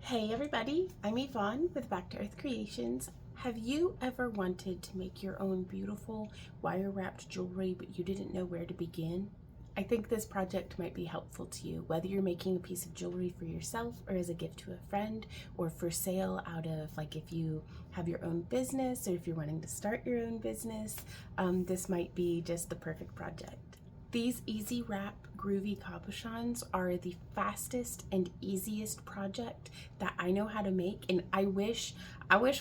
Hey everybody, I'm Yvonne with Back to Earth Creations. Have you ever wanted to make your own beautiful wire wrapped jewelry but you didn't know where to begin? I think this project might be helpful to you, whether you're making a piece of jewelry for yourself or as a gift to a friend or for sale out of, like, if you have your own business or if you're wanting to start your own business, this might be just the perfect project. These easy wrap groovy cabochons are the fastest and easiest project that I know how to make, and I wish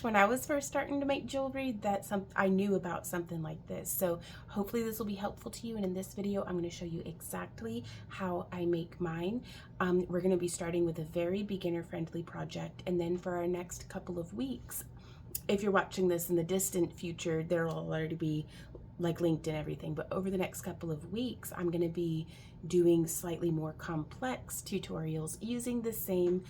when I was first starting to make jewelry that I knew about something like this. So hopefully this will be helpful to you, and in this video I'm going to show you exactly how I make mine. We're going to be starting with a very beginner friendly project, and then for our next couple of weeks, if you're watching this in the distant future, there will already be like linked and everything, but over the next couple of weeks I'm going to be doing slightly more complex tutorials using the same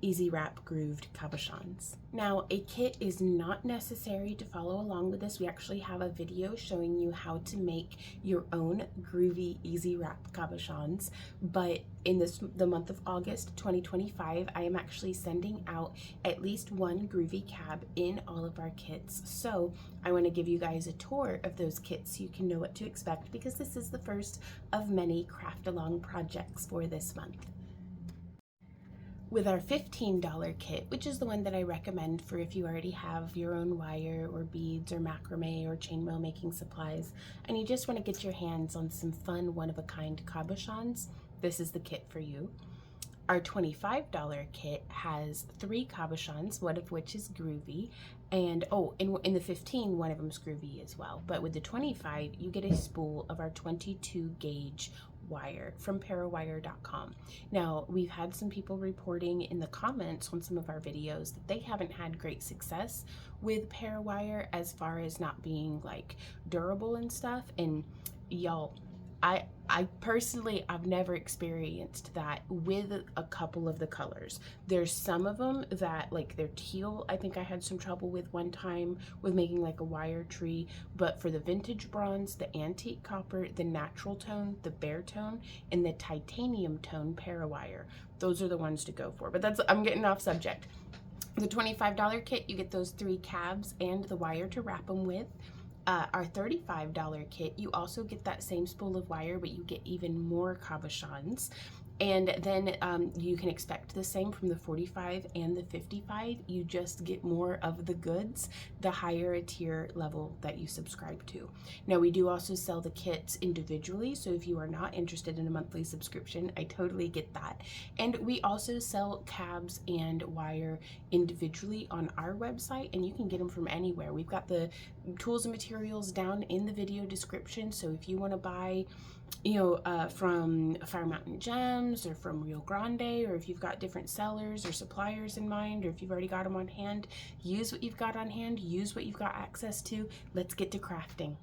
easy wrap grooved cabochons. Now, a kit is not necessary to follow along with this. We actually have a video showing you how to make your own groovy easy wrap cabochons, but in the month of August 2025, I am actually sending out at least one groovy cab in all of our kits. So I want to give you guys a tour of those kits so you can know what to expect, because this is the first of many craft along projects for this month. With our $15 kit, which is the one that I recommend for if you already have your own wire or beads or macrame or chainmail making supplies and you just want to get your hands on some fun one-of-a-kind cabochons, this is the kit for you. Our $25 kit has 3 cabochons, one of which is groovy, and in the 15, one of them is groovy as well. But with the 25, you get a spool of our 22 gauge wire from parawire.com. Now, we've had some people reporting in the comments on some of our videos that they haven't had great success with Parawire as far as not being like durable and stuff. And y'all, I personally, I've never experienced that with a couple of the colors. There's some of them that, like, they're teal. I think I had some trouble with one time with making like a wire tree, but for the vintage bronze, the antique copper, the natural tone, the bare tone, and the titanium tone Parawire, those are the ones to go for. But I'm getting off subject. The $25 kit, you get those 3 cabs and the wire to wrap them with. Our $35 kit, you also get that same spool of wire, but you get even more cabochons. And then you can expect the same from the 45 and the 55. You just get more of the goods the higher a tier level that you subscribe to. Now, we do also sell the kits individually, so if you are not interested in a monthly subscription, I totally get that. And we also sell cabs and wire individually on our website, and you can get them from anywhere. We've got the tools and materials down in the video description, so if you want to buy from Fire Mountain Gems or from Rio Grande, or if you've got different sellers or suppliers in mind, or if you've already got them on hand, use what you've got on hand, use what you've got access to. Let's get to crafting.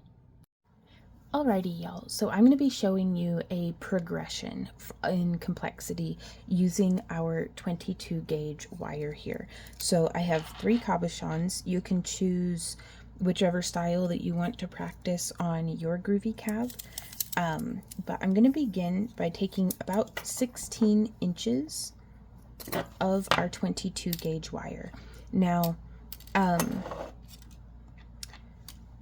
Alrighty, y'all, so I'm going to be showing you a progression in complexity using our 22 gauge wire here. So I have 3 cabochons. You can choose whichever style that you want to practice on your groovy cab. But I'm going to begin by taking about 16 inches of our 22 gauge wire. Now,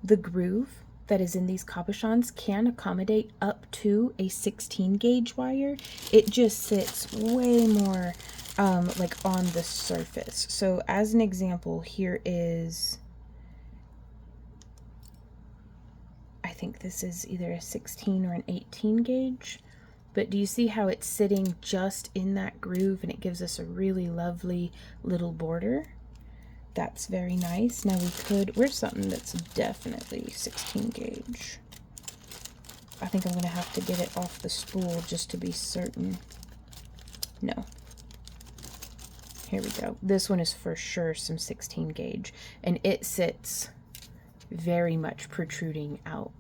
the groove that is in these cabochons can accommodate up to a 16 gauge wire. It just sits way more like on the surface. So as an example, here is, I think this is either a 16 or an 18 gauge, but do you see how it's sitting just in that groove and it gives us a really lovely little border? That's very nice. Now where's something that's definitely 16 gauge? I think I'm gonna have to get it off the spool just to be certain. No. Here we go. This one is for sure some 16 gauge, and it sits very much protruding out.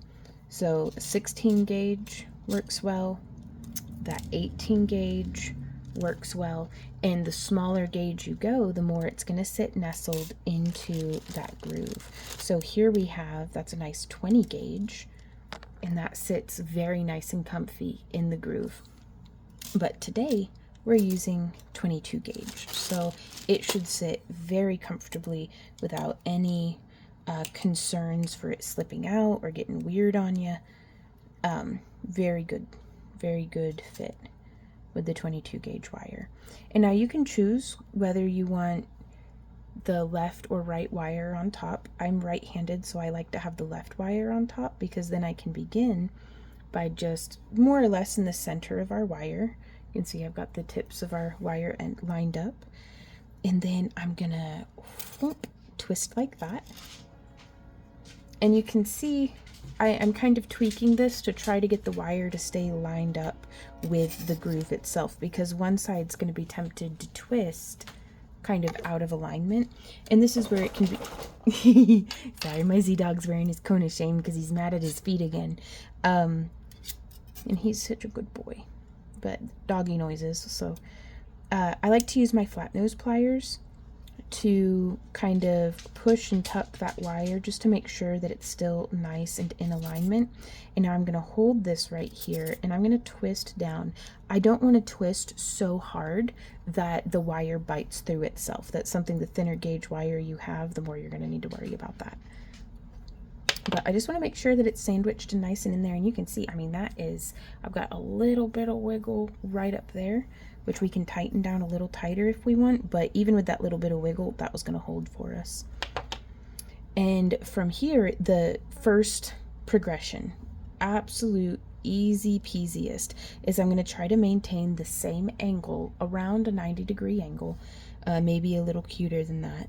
So 16 gauge works well, that 18 gauge works well, and the smaller gauge you go, the more it's going to sit nestled into that groove. So here we have, that's a nice 20 gauge, and that sits very nice and comfy in the groove. But today we're using 22 gauge. So it should sit very comfortably without any concerns for it slipping out or getting weird on you. Very good fit with the 22 gauge wire. And now you can choose whether you want the left or right wire on top. I'm right-handed, so I like to have the left wire on top because then I can begin by just more or less in the center of our wire. You can see I've got the tips of our wire end lined up. And then I'm gonna twist like that. And you can see I'm kind of tweaking this to try to get the wire to stay lined up with the groove itself, because one side's going to be tempted to twist kind of out of alignment. And this is where it can be sorry, my Z-Dog's wearing his cone of shame because he's mad at his feet again. And he's such a good boy, but doggy noises. So I like to use my flat nose pliers to kind of push and tuck that wire just to make sure that it's still nice and in alignment. And now I'm going to hold this right here and I'm going to twist down. I don't want to twist so hard that the wire bites through itself. That's something, the thinner gauge wire you have, the more you're going to need to worry about that. But I just want to make sure that it's sandwiched and nice and in there. And you can see, I mean, that is, I've got a little bit of wiggle right up there, which we can tighten down a little tighter if we want. But even with that little bit of wiggle, that was going to hold for us. And from here, the first progression, absolute easy peasiest, is I'm going to try to maintain the same angle, around a 90-degree angle, maybe a little cuter than that.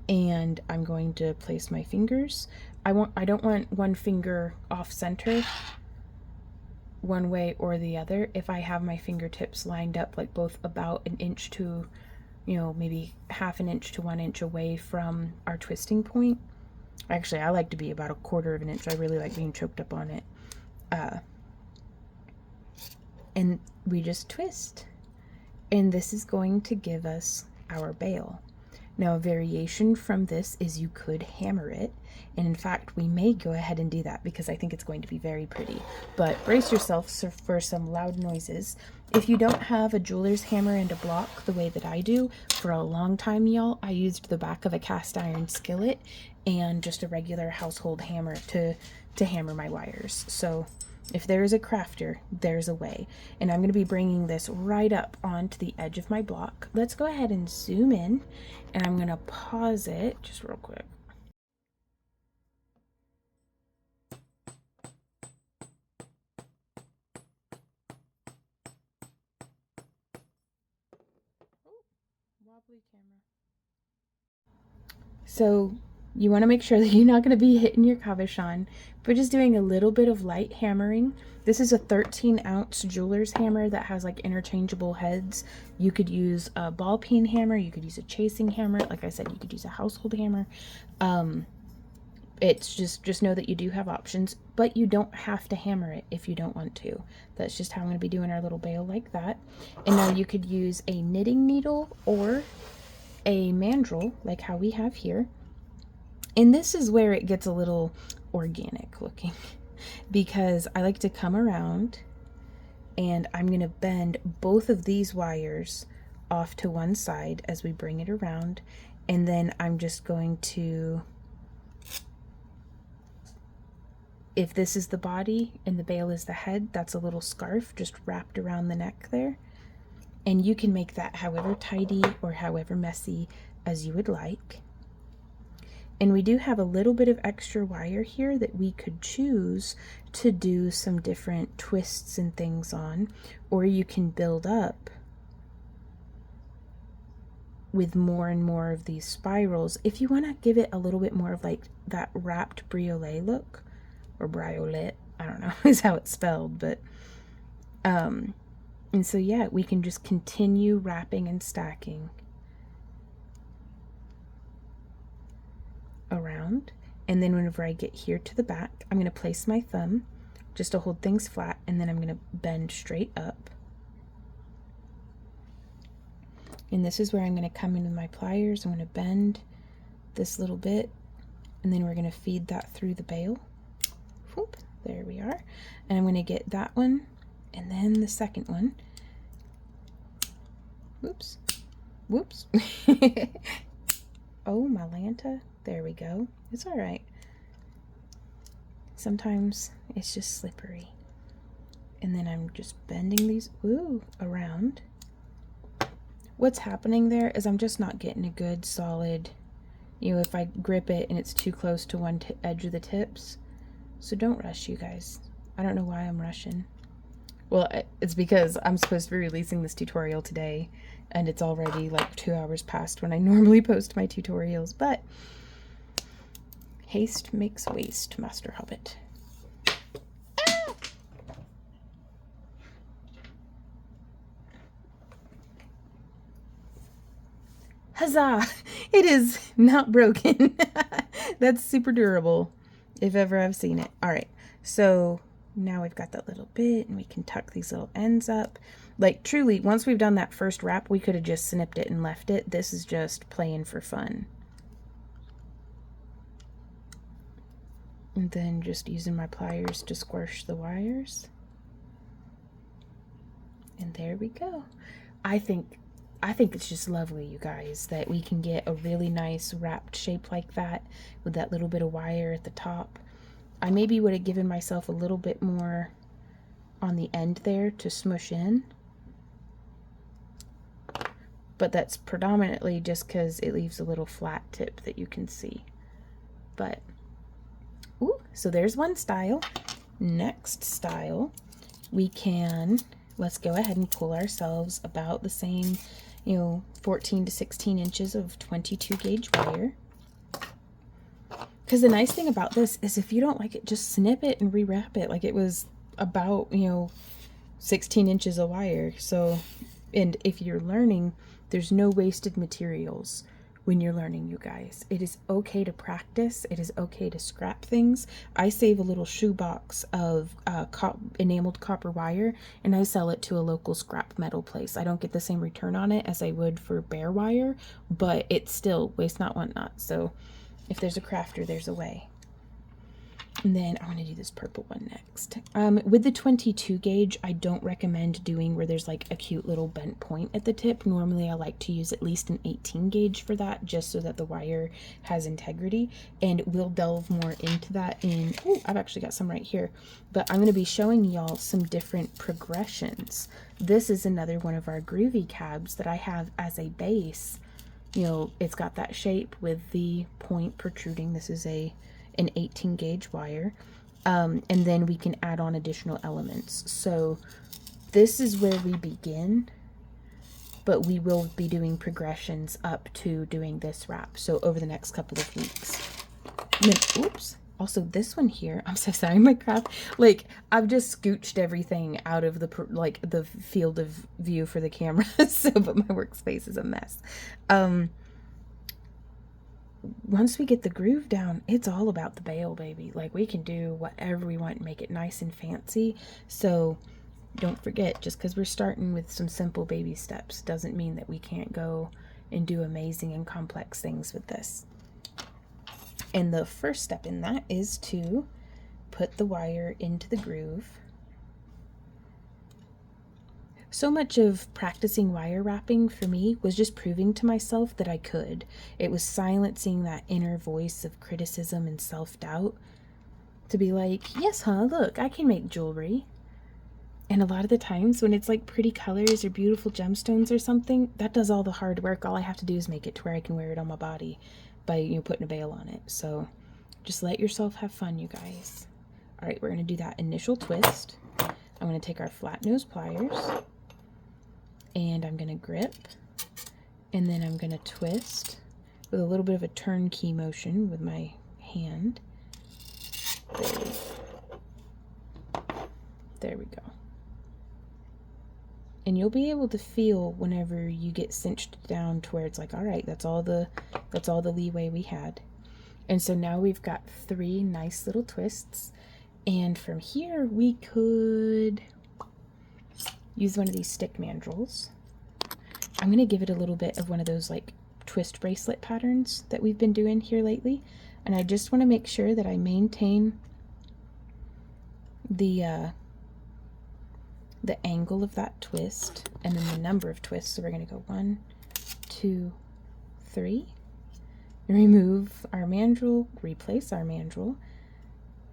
And I'm going to place my fingers. I don't want one finger off center one way or the other. If I have my fingertips lined up like both about an inch to, you know, maybe half an inch to 1 inch away from our twisting point. Actually, I like to be about 1/4 of an inch. I really like being choked up on it. And we just twist. And this is going to give us our bail. Now, a variation from this is you could hammer it. And in fact, we may go ahead and do that because I think it's going to be very pretty. But brace yourself for some loud noises. If you don't have a jeweler's hammer and a block the way that I do, for a long time, y'all, I used the back of a cast iron skillet and just a regular household hammer to hammer my wires. So if there is a crafter, there's a way. And I'm going to be bringing this right up onto the edge of my block. Let's go ahead and zoom in, and I'm going to pause it just real quick. Wobbly camera. So you want to make sure that you're not going to be hitting your cabochon. We're just doing a little bit of light hammering. This is a 13-ounce jeweler's hammer that has like interchangeable heads. You could use a ball peen hammer. You could use a chasing hammer. Like I said, you could use a household hammer. It's just know that you do have options, but you don't have to hammer it if you don't want to. That's just how I'm going to be doing our little bail like that. And now you could use a knitting needle or a mandrel like how we have here. And this is where it gets a little organic looking, because I like to come around and I'm going to bend both of these wires off to one side as we bring it around. And then I'm just going to, if this is the body and the bail is the head, that's a little scarf just wrapped around the neck there. And you can make that however tidy or however messy as you would like. And we do have a little bit of extra wire here that we could choose to do some different twists and things on, or you can build up with more and more of these spirals if you want to give it a little bit more of like that wrapped briolette look, or briolette, I don't know is how it's spelled, but and so yeah, we can just continue wrapping and stacking around. And then whenever I get here to the back, I'm going to place my thumb just to hold things flat, and then I'm going to bend straight up. And this is where I'm going to come in with my pliers. I'm going to bend this little bit, and then we're going to feed that through the bail. Whoop, there we are. And I'm going to get that one and then the second one, Whoops. Whoops. Oh, my Lanta. There we go. It's all right. Sometimes it's just slippery. And then I'm just bending these around. What's happening there is I'm just not getting a good solid, if I grip it and it's too close to one edge of the tips. So don't rush, you guys. I don't know why I'm rushing. Well, it's because I'm supposed to be releasing this tutorial today, and it's already like 2 hours past when I normally post my tutorials, but haste makes waste, Master Hobbit. Huzzah! It is not broken. That's super durable, if ever I've seen it. All right, so now we've got that little bit, and we can tuck these little ends up. Like, truly, once we've done that first wrap, we could have just snipped it and left it. This is just playing for fun. And then just using my pliers to squish the wires. And there we go. I think it's just lovely, you guys, that we can get a really nice wrapped shape like that with that little bit of wire at the top. I maybe would have given myself a little bit more on the end there to smush in, but that's predominantly just because it leaves a little flat tip that you can see. But, ooh, so there's one style. Next style, let's go ahead and pull ourselves about the same, 14 to 16 inches of 22 gauge wire. Because the nice thing about this is if you don't like it, just snip it and rewrap it. Like, it was about, 16 inches of wire. So, and if you're learning, there's no wasted materials when you're learning, you guys. It is okay to practice. It is okay to scrap things. I save a little shoebox of enameled copper wire, and I sell it to a local scrap metal place. I don't get the same return on it as I would for bare wire, but it's still waste not, want not. So if there's a crafter, there's a way. And then I'm going to do this purple one next. With the 22 gauge, I don't recommend doing where there's like a cute little bent point at the tip. Normally I like to use at least an 18 gauge for that, just so that the wire has integrity. And we'll delve more into that in, I've actually got some right here. But I'm going to be showing y'all some different progressions. This is another one of our Groovy cabs that I have as a base. It's got that shape with the point protruding. This is an 18 gauge wire, and then we can add on additional elements. So this is where we begin, but we will be doing progressions up to doing this wrap, so over the next couple of weeks. And then, oops, also this one here, I'm so sorry, my craft, like, I've just scooched everything out of the field of view for the camera, so, but my workspace is a mess. Once we get the groove down, it's all about the bail, baby. Like, we can do whatever we want and make it nice and fancy. So don't forget, just because we're starting with some simple baby steps doesn't mean that we can't go and do amazing and complex things with this. And the first step in that is to put the wire into the groove. So much of practicing wire wrapping for me was just proving to myself that I could. It was silencing that inner voice of criticism and self-doubt to be like, yes, huh, look, I can make jewelry. And a lot of the times when it's like pretty colors or beautiful gemstones or something, that does all the hard work. All I have to do is make it to where I can wear it on my body by putting a veil on it. So just let yourself have fun, you guys. All right, we're going to do that initial twist. I'm going to take our flat nose pliers, and I'm going to grip, and then I'm going to twist with a little bit of a turnkey motion with my hand. There we go. And you'll be able to feel whenever you get cinched down to where it's like, all right, that's all the leeway we had. And so now we've got 3 nice little twists. And from here we could use one of these stick mandrels. I'm going to give it a little bit of one of those like twist bracelet patterns that we've been doing here lately. And I just want to make sure that I maintain the the angle of that twist and then the number of twists. So we're going to go 1, 2, 3. Remove our mandrel, replace our mandrel,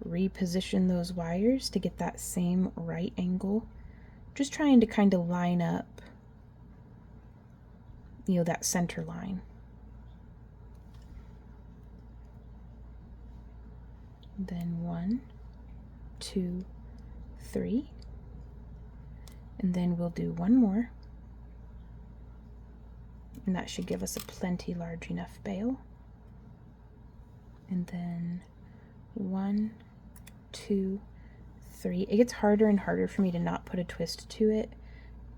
reposition those wires to get that same right angle. Just trying to kind of line up, you know, that center line. Then 1, 2, 3. And then we'll do one more. And that should give us a plenty large enough bail. And then 1, 2, 3. It gets harder and harder for me to not put a twist to it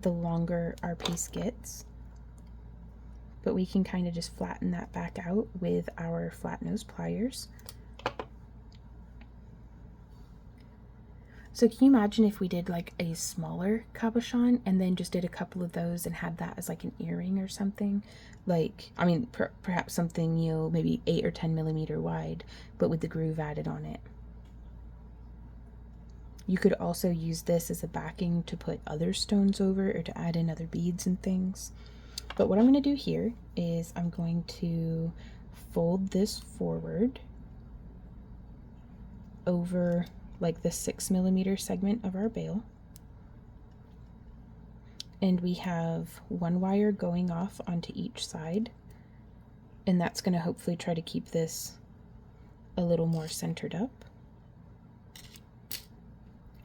the longer our piece gets. But we can kind of just flatten that back out with our flat nose pliers. So can you imagine if we did like a smaller cabochon and then just did a couple of those and had that as like an earring or something? Like, I mean, perhaps something, you know, maybe 8 or 10 millimeter wide, but with the groove added on it. You could also use this as a backing to put other stones over or to add in other beads and things. But what I'm going to do here is I'm going to fold this forward over like the 6 millimeter segment of our bail. And we have one wire going off onto each side. And that's going to hopefully try to keep this a little more centered up.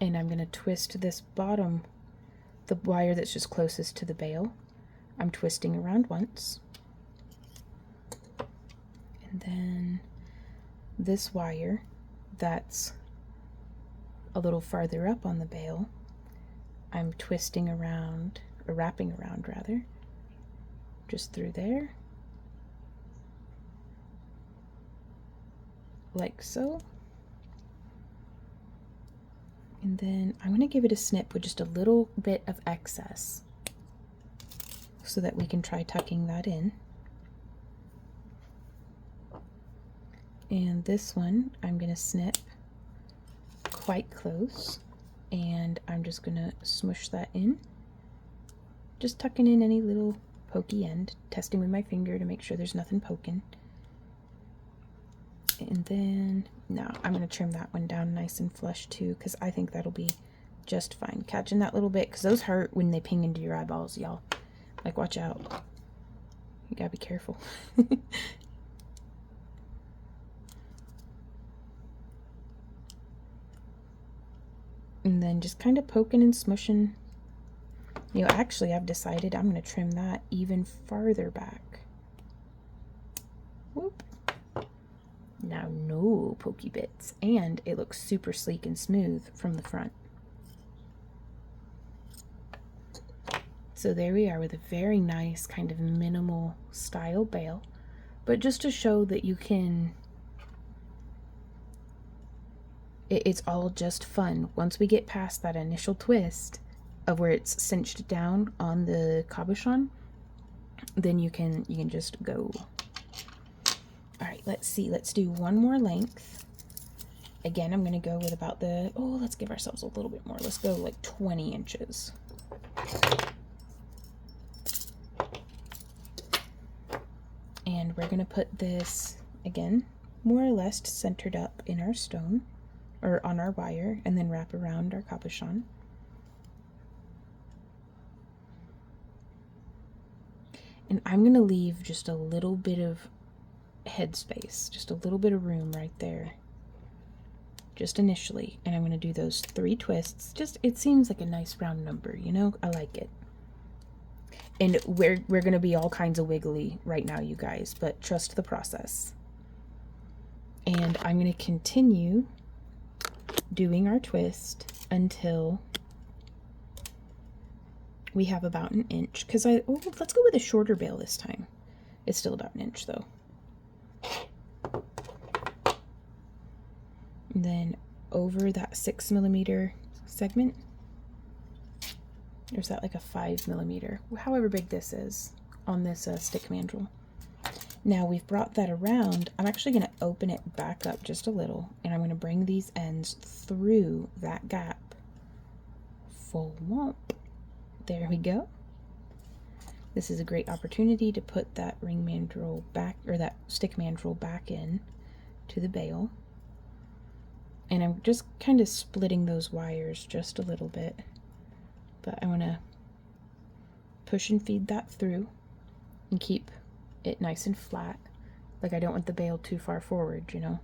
And I'm going to twist this bottom, the wire that's just closest to the bail. I'm twisting around once. And then this wire that's a little farther up on the bail, I'm twisting around, or wrapping around rather, just through there, like so. And then I'm going to give it a snip with just a little bit of excess so that we can try tucking that in. And this one I'm going to snip quite close, and I'm just going to smush that in, just tucking in any little pokey end, testing with my finger to make sure there's nothing poking. And then now I'm going to trim that one down nice and flush too, because I think that'll be just fine. Catching that little bit, because those hurt when they ping into your eyeballs, y'all. Like, watch out. You gotta be careful. And then just kind of poking and smushing. You know, actually I've decided I'm going to trim that even farther back. Whoop. Now no pokey bits. And it looks super sleek and smooth from the front. So there we are with a very nice kind of minimal style bail. But just to show that you can... It's all just fun. Once we get past that initial twist of where it's cinched down on the cabochon, then you can just go. All right, let's see. Let's do one more length. Again, I'm going to go with about the, let's give ourselves a little bit more. Let's go like 20 inches. And we're going to put this, again, more or less centered up in our stone, or on our wire, and then wrap around our cabochon. And I'm going to leave just a little bit of headspace, just a little bit of room right there, just initially. And I'm going to do those 3 twists. Just, it seems like a nice round number, you know? I like it. And we're going to be all kinds of wiggly right now, you guys, but trust the process. And I'm going to continue doing our twist until we have about an inch, because let's go with a shorter bail this time. It's still about an inch though. And then over that 6 millimeter segment, or is that like a 5 millimeter, however big this is on this stick mandrel. Now we've brought that around. I'm actually going to open it back up just a little, and I'm going to bring these ends through that gap beautiful womp. There we go. This is a great opportunity to put that ring mandrel back, or that stick mandrel back in to the bail. And I'm just kind of splitting those wires just a little bit. But I want to push and feed that through and keep it nice and flat. Like, I don't want the bail too far forward, you know.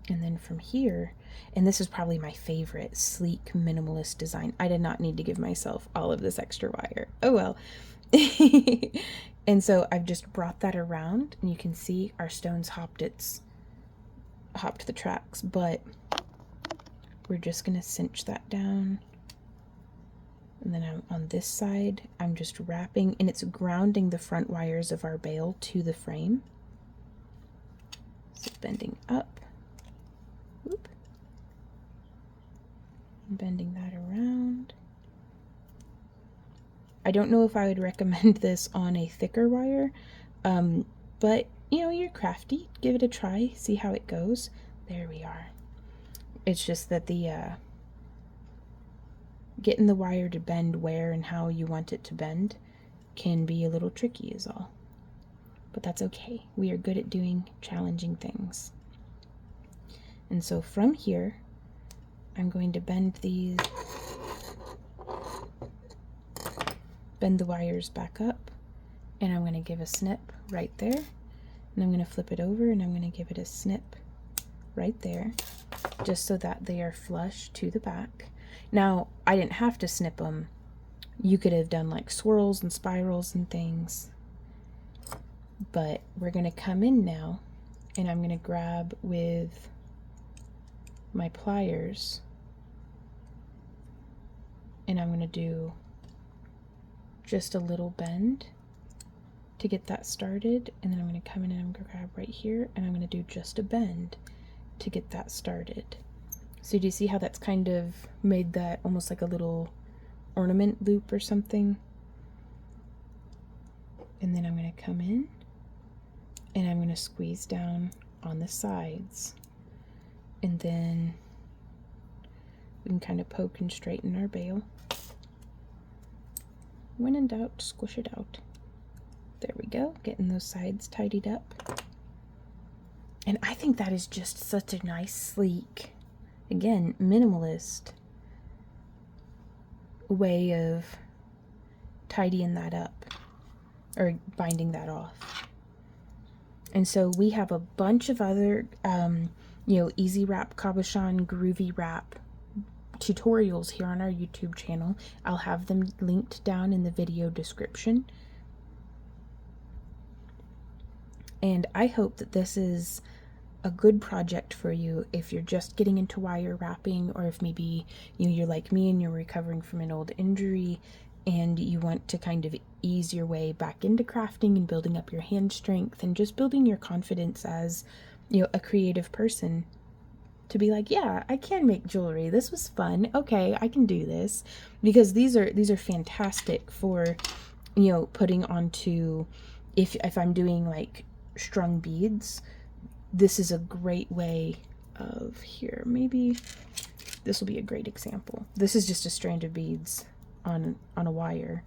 And then from here, and this is probably my favorite, sleek minimalist design. I did not need to give myself all of this extra wire. Oh well. And so I've just brought that around, and you can see our stones hopped the tracks, but we're just gonna cinch that down. And then on this side, I'm just wrapping, and it's grounding the front wires of our bail to the frame. So bending up. Whoop. Bending that around. I don't know if I would recommend this on a thicker wire, but you know, you're crafty. Give it a try, see how it goes. There we are. It's just that the getting the wire to bend where and how you want it to bend can be a little tricky is all. But that's okay. We are good at doing challenging things. And so from here, I'm going to bend the wires back up, and I'm going to give a snip right there, and I'm going to flip it over, and I'm going to give it a snip right there, just so that they are flush to the back. Now, I didn't have to snip them. You could have done like swirls and spirals and things, but we're going to come in now, and I'm going to grab with my pliers, and I'm going to do just a little bend to get that started, and then I'm going to come in and I'm going to grab right here, and I'm going to do just a bend to get that started. So do you see how that's kind of made that almost like a little ornament loop or something? And then I'm going to come in and I'm going to squeeze down on the sides, and then we can kind of poke and straighten our bail. When in doubt, squish it out. There we go, getting those sides tidied up. And I think that is just such a nice, sleek, again, minimalist way of tidying that up, or binding that off. And so we have a bunch of other, easy wrap, cabochon, groovy wrap tutorials here on our YouTube channel. I'll have them linked down in the video description. And I hope that this is a good project for you if you're just getting into wire wrapping, or if maybe you're like me and you're recovering from an old injury and you want to kind of ease your way back into crafting and building up your hand strength and just building your confidence as a creative person, to be like, yeah, I can make jewelry. This was fun. Okay, I can do this. Because these are fantastic for putting onto, if I'm doing like strung beads. This is a great way of, here, maybe this will be a great example. This is just a strand of beads on a wire,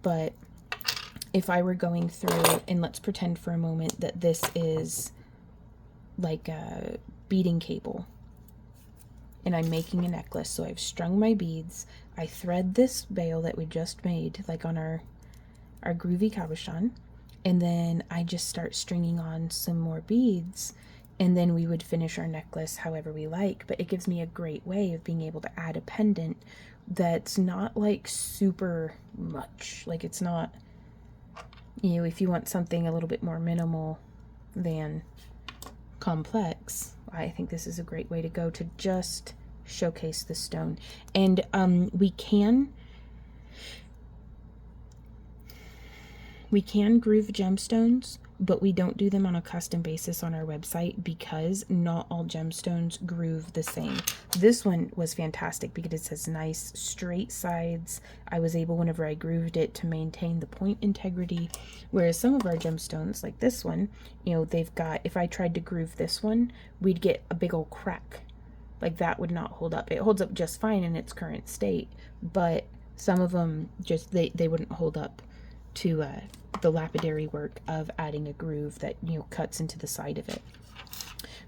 but if I were going through, and let's pretend for a moment that this is like a beading cable and I'm making a necklace. So I've strung my beads, I thread this bail that we just made, like on our groovy cabochon, and then I just start stringing on some more beads, and then we would finish our necklace however we like. But it gives me a great way of being able to add a pendant that's not like super much, like it's not, if you want something a little bit more minimal than complex, I think this is a great way to go to just showcase the stone. And we can groove gemstones, but we don't do them on a custom basis on our website because not all gemstones groove the same. This one was fantastic because it has nice straight sides. I was able, whenever I grooved it, to maintain the point integrity, whereas some of our gemstones, like this one, they've got, if I tried to groove this one, we'd get a big old crack like that would not hold up. It holds up just fine in its current state, but some of them just, they wouldn't hold up to the lapidary work of adding a groove that, you know, cuts into the side of it.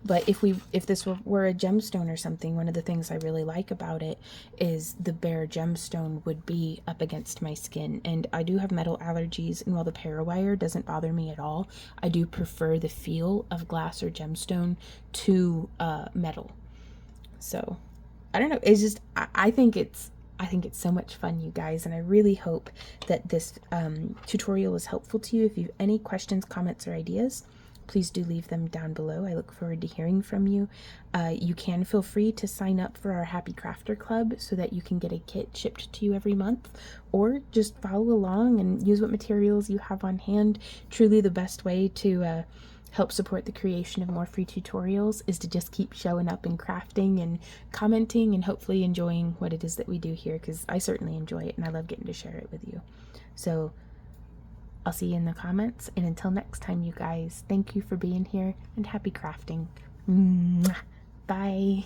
But if this were a gemstone or something, one of the things I really like about it is the bare gemstone would be up against my skin. And I do have metal allergies, and while the parawire doesn't bother me at all, I do prefer the feel of glass or gemstone to metal. So I don't know. It's just, I think it's so much fun, you guys, and I really hope that this tutorial was helpful to you. If you have any questions, comments, or ideas, please do leave them down below. I look forward to hearing from you. You can feel free to sign up for our Happy Crafter Club so that you can get a kit shipped to you every month, or just follow along and use what materials you have on hand. Truly the best way to help support the creation of more free tutorials is to just keep showing up and crafting and commenting and hopefully enjoying what it is that we do here, because I certainly enjoy it and I love getting to share it with you. So I'll see you in the comments, and until next time, you guys, thank you for being here and happy crafting. Mwah. Bye.